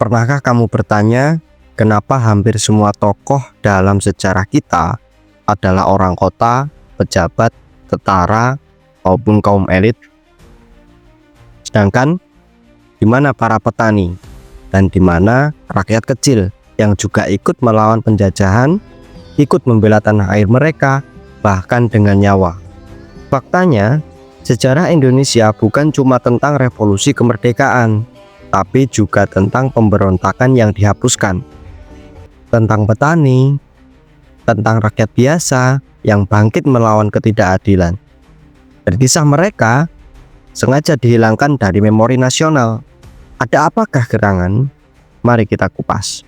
Pernahkah kamu bertanya, kenapa hampir semua tokoh dalam sejarah kita adalah orang kota, pejabat, tentara, maupun kaum elit? Sedangkan di mana para petani dan di mana rakyat kecil yang juga ikut melawan penjajahan, ikut membela tanah air mereka, bahkan dengan nyawa? Faktanya, sejarah Indonesia bukan cuma tentang revolusi kemerdekaan, tapi juga tentang pemberontakan yang dihapuskan, tentang petani, tentang rakyat biasa yang bangkit melawan ketidakadilan. Dan kisah mereka sengaja dihilangkan dari memori nasional. Ada apakah gerangan? Mari kita kupas.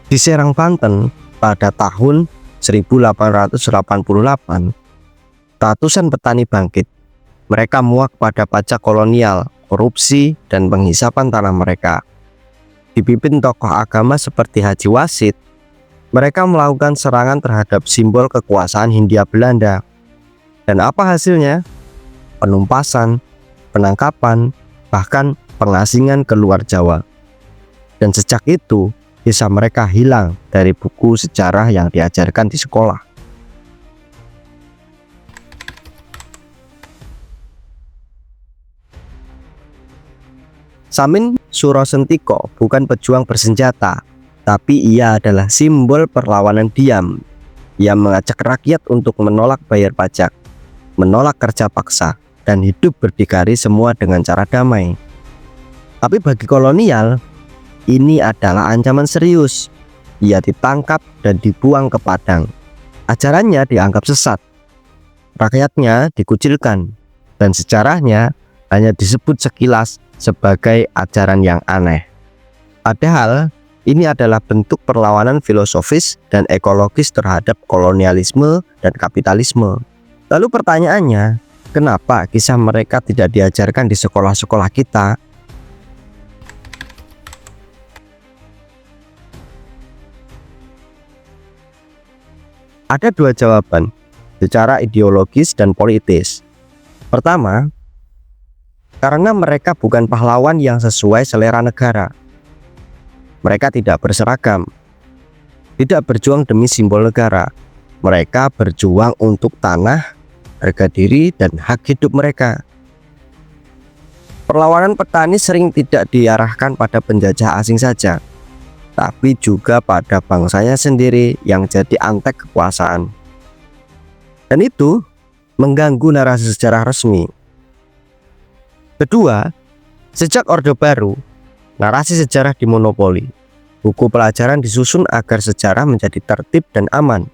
Di Serang, Banten, pada tahun 1888, ratusan petani bangkit. Mereka muak pada pajak kolonial, korupsi, dan penghisapan tanah mereka. Dipimpin tokoh agama seperti Haji Wasit, mereka melakukan serangan terhadap simbol kekuasaan Hindia Belanda. Dan apa hasilnya? Penumpasan, penangkapan, bahkan pengasingan ke luar Jawa. Dan sejak itu, kisah mereka hilang dari buku sejarah yang diajarkan di sekolah. Samin Surosentiko bukan pejuang bersenjata, tapi ia adalah simbol perlawanan diam. Ia mengajak rakyat untuk menolak bayar pajak, menolak kerja paksa, dan hidup berdikari semua dengan cara damai. Tapi bagi kolonial, ini adalah ancaman serius. Ia ditangkap dan dibuang ke Padang. Ajarannya dianggap sesat, rakyatnya dikucilkan, dan sejarahnya hanya disebut sekilas sebagai ajaran yang aneh. Padahal ini adalah bentuk perlawanan filosofis dan ekologis terhadap kolonialisme dan kapitalisme. Lalu pertanyaannya, kenapa kisah mereka tidak diajarkan di sekolah-sekolah kita? Ada dua jawaban, secara ideologis dan politis. Pertama, karena mereka bukan pahlawan yang sesuai selera negara. Mereka tidak berseragam, tidak berjuang demi simbol negara. Mereka berjuang untuk tanah, harga diri, dan hak hidup mereka. Perlawanan petani sering tidak diarahkan pada penjajah asing saja, tapi juga pada bangsanya sendiri yang jadi antek kekuasaan. Dan itu mengganggu narasi sejarah resmi. Kedua, sejak Orde Baru, narasi sejarah dimonopoli. Buku pelajaran disusun agar sejarah menjadi tertib dan aman.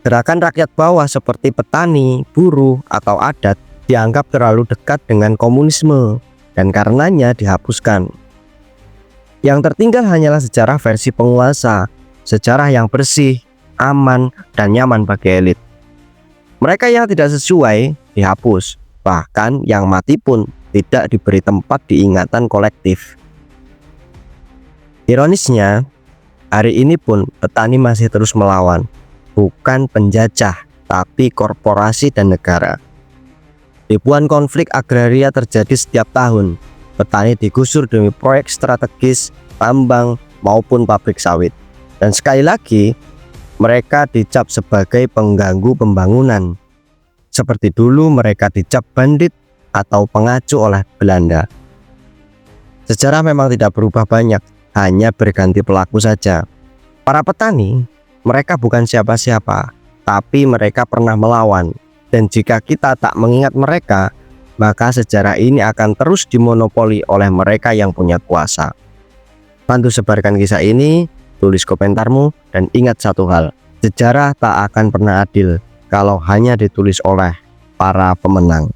Gerakan rakyat bawah seperti petani, buruh, atau adat dianggap terlalu dekat dengan komunisme dan karenanya dihapuskan. Yang tertinggal hanyalah sejarah versi penguasa, sejarah yang bersih, aman, dan nyaman bagi elit. Mereka yang tidak sesuai dihapus, bahkan yang mati pun tidak diberi tempat di ingatan kolektif. Ironisnya, hari ini pun petani masih terus melawan, bukan penjajah, tapi korporasi dan negara. Ribuan konflik agraria terjadi setiap tahun. Petani digusur demi proyek strategis, tambang, maupun pabrik sawit. Dan sekali lagi, mereka dicap sebagai pengganggu pembangunan. Seperti dulu mereka dicap bandit atau pengacu oleh Belanda. Sejarah memang tidak berubah banyak, hanya berganti pelaku saja. Para petani, mereka bukan siapa-siapa, tapi mereka pernah melawan. Dan jika kita tak mengingat mereka, maka sejarah ini akan terus dimonopoli oleh mereka yang punya kuasa. Bantu sebarkan kisah ini, tulis komentarmu, dan ingat satu hal, sejarah tak akan pernah adil kalau hanya ditulis oleh para pemenang.